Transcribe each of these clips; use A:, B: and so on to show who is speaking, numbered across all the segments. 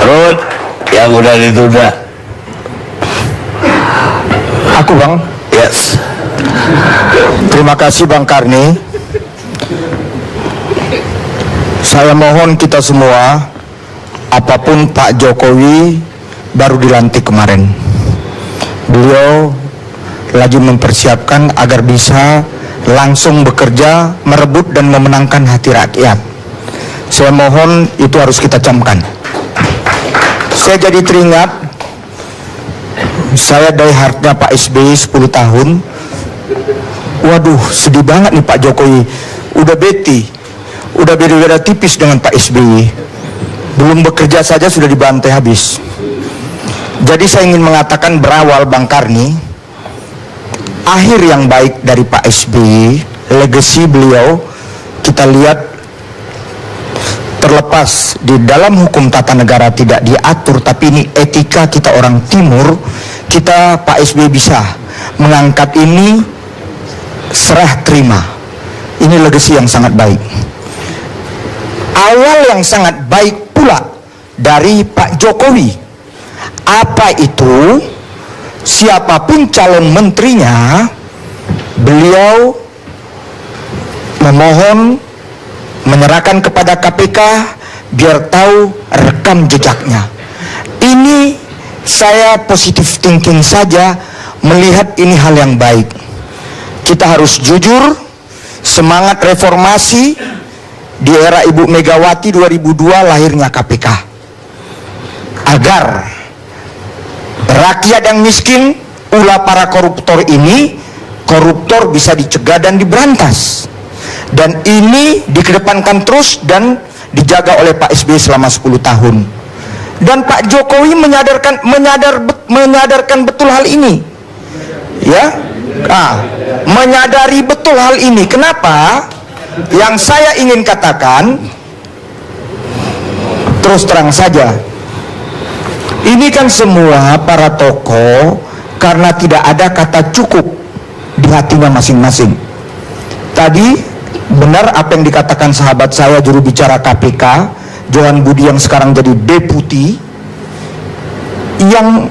A: Garut yang udah ditunda.
B: Aku Bang.
A: Yes.
B: Terima kasih Bang Karni. Saya mohon kita semua, apapun Pak Jokowi baru dilantik kemarin, beliau lagi mempersiapkan agar bisa langsung bekerja, merebut dan memenangkan hati rakyat. Saya mohon itu harus kita camkan. Saya jadi teringat, saya die hardnya Pak SBY 10 tahun. Waduh, sedih banget nih Pak Jokowi. Udah udah beda-beda tipis dengan Pak SBY. Belum bekerja saja sudah dibantai habis. Jadi saya ingin mengatakan berawal Bang Karni, akhir yang baik dari Pak SBY, legasi beliau kita lihat. Terlepas di dalam hukum tata negara tidak diatur, tapi ini etika kita orang timur, kita Pak SBY bisa mengangkat ini serah terima. Ini legasi yang sangat baik. Awal yang sangat baik pula dari Pak Jokowi. Apa itu? Siapapun calon menterinya, beliau memohon menyerahkan kepada KPK biar tahu rekam jejaknya. Ini saya positif thinking saja melihat ini hal yang baik. Kita harus jujur, semangat reformasi di era Ibu Megawati 2002 lahirnya KPK. Agar rakyat yang miskin, ulah para koruptor ini, koruptor bisa dicegah dan diberantas. Dan ini dikedepankan terus dan dijaga oleh Pak SBY selama 10 tahun. Dan Pak Jokowi menyadarkan betul hal ini. Ya, menyadari betul hal ini. Kenapa? Yang saya ingin katakan, terus terang saja, ini kan semua para tokoh karena tidak ada kata cukup di hatinya masing-masing. Tadi benar apa yang dikatakan sahabat saya juru bicara KPK Johan Budi yang sekarang jadi deputi, yang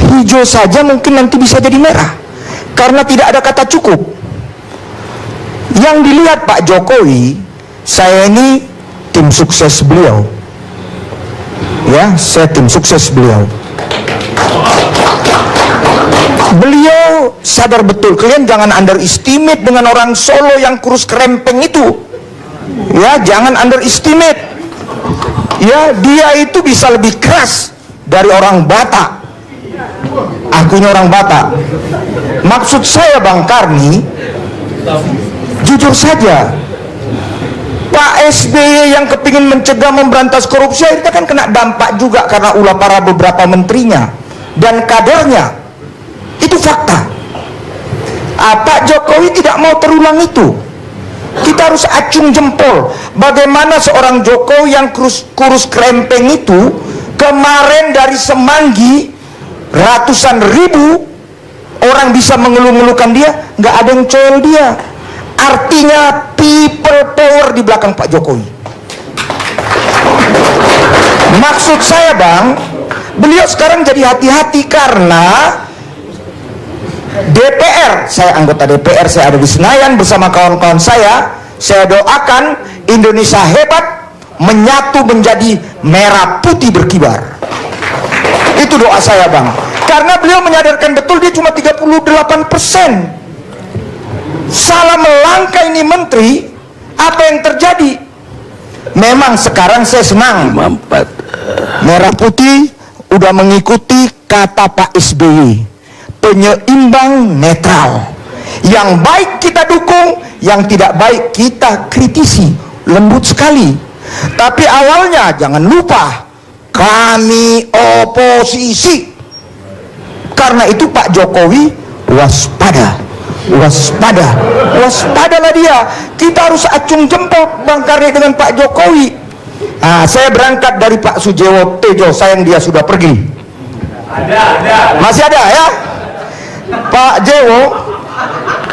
B: hijau saja mungkin nanti bisa jadi merah karena tidak ada kata cukup. Yang dilihat Pak Jokowi, saya ini tim sukses beliau, ya, saya tim sukses beliau. Beliau sadar betul, kalian jangan underestimate dengan orang Solo yang kurus kerempeng itu. Ya, jangan underestimate. Ya, dia itu bisa lebih keras dari orang Batak. Akunya orang Batak. Maksud saya Bang Karni, jujur saja, Pak SBY yang kepingin mencegah memberantas korupsi itu kan kena dampak juga karena ulah para beberapa menterinya dan kadernya. Itu fakta. Pak Jokowi tidak mau terulang itu. Kita harus acung jempol. Bagaimana seorang Jokowi yang kurus kerempeng itu kemarin dari Semanggi ratusan ribu orang bisa mengeluh-ngeluhkan dia, nggak ada yang coel dia. Artinya people power di belakang Pak Jokowi. Maksud saya Bang, beliau sekarang jadi hati-hati karena DPR, saya anggota DPR, saya ada di Senayan bersama kawan-kawan saya doakan Indonesia hebat, menyatu menjadi merah putih berkibar. Itu doa saya Bang, karena beliau menyadarkan betul dia cuma 38%. Salah melangkah ini menteri, apa yang terjadi? Memang sekarang saya senang merah putih udah mengikuti kata Pak SBY, penyeimbang netral. Yang baik kita dukung, yang tidak baik kita kritisi, lembut sekali. Tapi awalnya jangan lupa kami oposisi. Karena itu Pak Jokowi waspada, waspadalah dia. Kita harus acung jempol Bang Karni dengan Pak Jokowi. Saya berangkat dari Pak Sujewo Tejo, sayang dia sudah pergi. Masih ada ya Pak Jewo.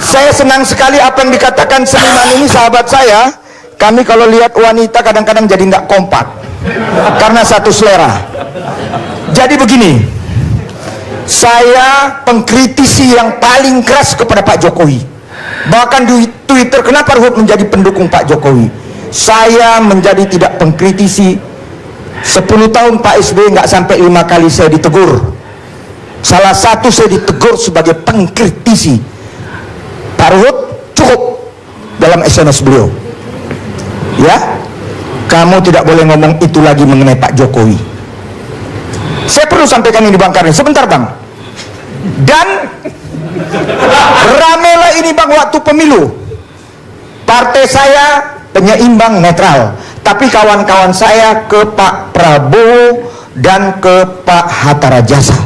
B: Saya senang sekali apa yang dikatakan seniman ini, sahabat saya. Kami kalau lihat wanita kadang-kadang jadi nggak kompak karena satu selera. Jadi begini, saya pengkritisi yang paling keras kepada Pak Jokowi. Bahkan di Twitter, kenapa Ruhut menjadi pendukung Pak Jokowi? Saya menjadi tidak pengkritisi. 10 tahun Pak SBY nggak sampai 5 kali saya ditegur. Salah satu saya ditegur sebagai pengkritisi. Pak Ruhut cukup dalam SMS beliau. Ya, kamu tidak boleh ngomong itu lagi mengenai Pak Jokowi. Saya perlu sampaikan ini Bang Karni, sebentar Bang. Dan ramelah ini Bang waktu pemilu. Partai saya penyeimbang netral, tapi kawan-kawan saya ke Pak Prabowo dan ke Pak Hatta Rajasa.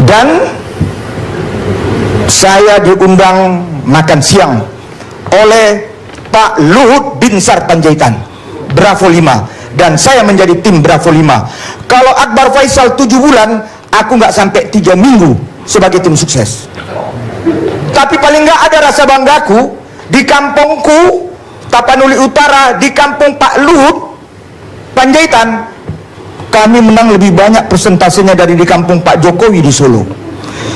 B: Dan saya diundang makan siang oleh Pak Luhut Binsar Panjaitan, Bravo 5, dan saya menjadi tim Bravo 5. Kalau Akbar Faisal 7 bulan, aku nggak sampai 3 minggu sebagai tim sukses. Tapi paling nggak ada rasa banggaku di kampungku Tapanuli Utara, di kampung Pak Luhut Panjaitan, kami menang lebih banyak persentasenya dari di kampung Pak Jokowi di Solo,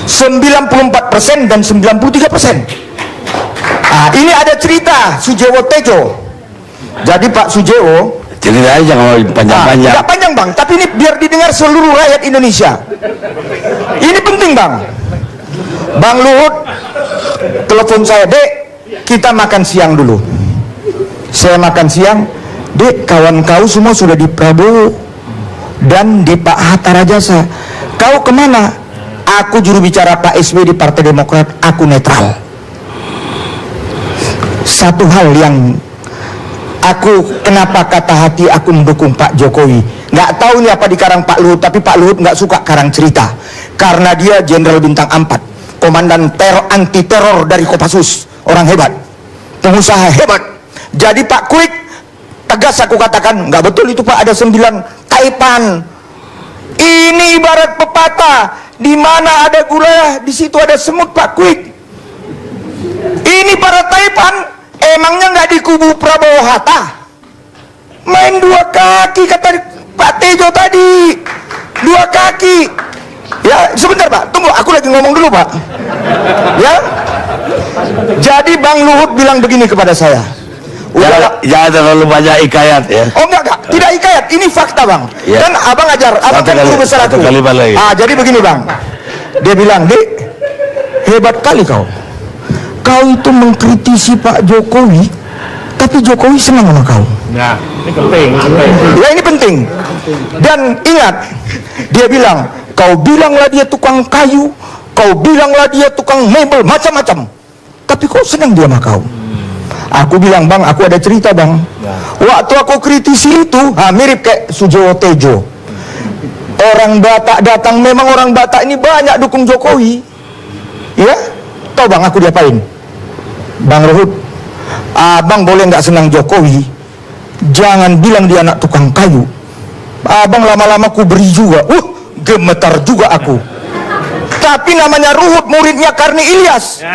B: 94% dan 93%. Nah, ini ada cerita Sujewo Tejo. Jadi Pak Sujewo,
A: Ceritanya jangan panjang-panjang.
B: nggak panjang Bang, tapi ini biar didengar seluruh rakyat Indonesia. Ini penting Bang. Bang Luhut telepon saya, Dek, kita makan siang dulu. Saya makan siang, Dek, kawan kau semua sudah di Prabowo dan di Pak Hatta Rajasa. Kau kemana? Aku juru bicara Pak SBY di Partai Demokrat, aku netral. Satu hal yang kenapa kata hati aku mendukung Pak Jokowi, nggak tahu nih apa di karang Pak Luhut, tapi Pak Luhut nggak suka karang cerita karena dia Jenderal Bintang 4, komandan anti teror dari Kopassus, orang hebat, pengusaha hebat. Jadi Pak Kwik, tegas aku katakan, nggak betul itu Pak, ada 9 Taipan. Ini ibarat pepatah, di mana ada gula di situ ada semut Pak Kwik. Ini para Taipan emangnya nggak di kubu Prabowo Hatta? Main 2 kaki kata Pak Tejo tadi, 2 kaki. Ya sebentar Pak, tunggu, aku lagi ngomong dulu Pak. Ya, jadi Bang Luhut bilang begini kepada saya.
A: Jangan terlalu banyak hikayat ya.
B: Oh enggak, tidak hikayat, ini fakta Bang.
A: Ya.
B: Kan abang ajar, abang kan guru besar aku. Jadi begini Bang, dia bilang, Dek, hebat kali kau. Kau itu mengkritisi Pak Jokowi, tapi Jokowi senang sama kau.
C: Nah, ini penting.
B: Ya ini penting. Dan ingat, dia bilang, kau bilanglah dia tukang kayu, kau bilanglah dia tukang mebel, macam-macam, tapi kau senang dia sama kau. Aku bilang, Bang, aku ada cerita Bang. Waktu aku kritisi itu, mirip kayak Sujewo Tejo. Orang Batak datang, memang orang Batak ini banyak dukung Jokowi. Ya, tahu Bang aku diapain? Bang Ruhut, abang boleh nggak senang Jokowi, jangan bilang dia anak tukang kayu. Abang lama-lama ku beri juga, gemetar juga aku. Tapi namanya Ruhut, muridnya Karni Ilyas,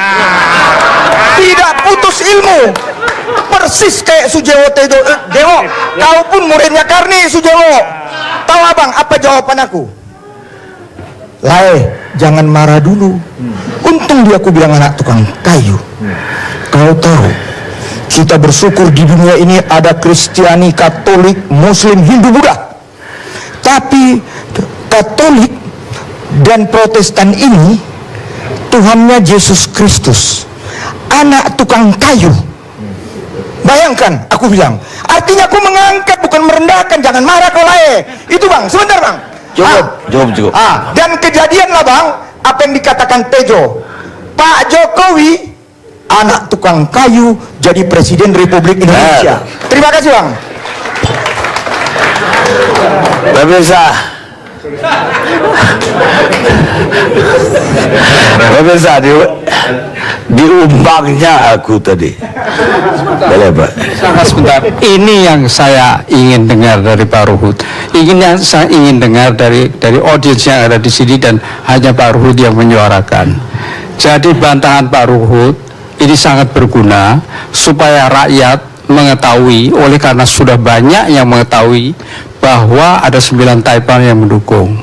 B: tidak putus ilmu, persis kayak Sujewo Tejo. Dewo, kau pun muridnya Karni Sujewo. Tahu abang apa jawaban aku? Lae, jangan marah dulu. Untung dia aku bilang anak tukang kayu. Kau tahu, kita bersyukur di dunia ini ada Kristiani, Katolik, Muslim, Hindu, Buddha. Tapi Katolik dan Protestan ini Tuhannya Yesus Kristus, anak tukang kayu. Bayangkan, aku bilang, artinya aku mengangkat bukan merendahkan. Jangan marah kau Lae. Itu Bang, sebentar Bang.
A: Cukup.
B: Dan kejadianlah Bang, apa yang dikatakan Tejo, Pak Jokowi anak tukang kayu jadi Presiden Republik Indonesia. Terima kasih Bang.
A: Pemirsa, diumbangnya aku tadi. Boleh Pak?
C: Sebentar. Ini yang saya ingin dengar dari Pak Ruhut. Saya ingin dengar dari audiens yang ada di sini, dan hanya Pak Ruhut yang menyuarakan. Jadi bantahan Pak Ruhut ini sangat berguna supaya rakyat mengetahui, oleh karena sudah banyak yang mengetahui bahwa ada 9 Taipan yang mendukung,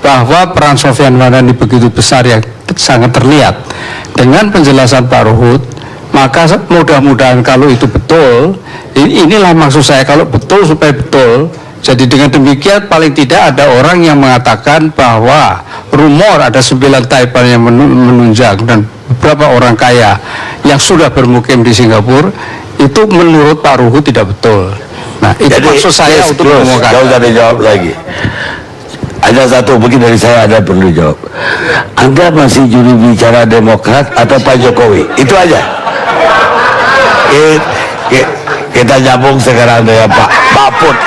C: bahwa peran Sofyan Mardani begitu besar yang sangat terlihat. Dengan penjelasan Pak Ruhut, maka mudah-mudahan kalau itu betul, inilah maksud saya, kalau betul supaya betul. Jadi dengan demikian paling tidak ada orang yang mengatakan bahwa rumor ada 9 Taipan yang menunjang dan beberapa orang kaya yang sudah bermukim di Singapura, itu menurut Pak Ruhut tidak betul. Nah, itu
A: Jadi,
C: maksud saya untuk mengumumkan.
A: Kau tadi jawab lagi. Ada satu mungkin dari saya ada perlu jawab. Anda masih juru bicara Demokrat atau Pak Jokowi? Itu aja. Kita nyambung sekarang dengan Pak Put.